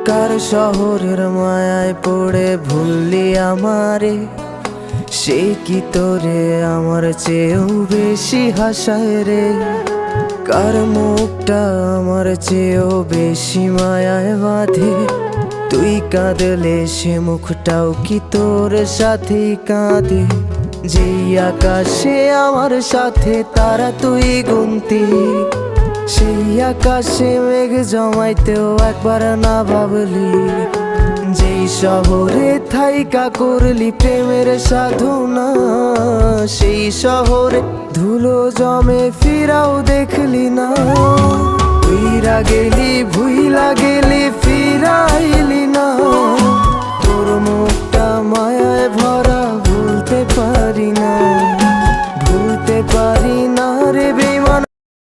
কার শহরের মায়ায় পড়ে ভুললি আমারে, সে কি তোরে আমার চেয়েও বেশি হাসায় রে। কার মুখটা আমার চেয়েও বেশি মায়ায় বাঁধে, তুই কাঁদলে সে মুখটাও কি তোর সাথেই কাঁদে। যেই আকাশে আমার সাথে তারা তুই গুনতি, সেই আকাশে মেঘ জমাইতেও একবার না ভাবলি। যেই শহরে থাইকা করলি প্রেমের সাধনা, সেই শহরে ধুলো জমে ফিরাও দেখলি না। উইরা গেলি ভুইলা গেলি ফিরাইলি না।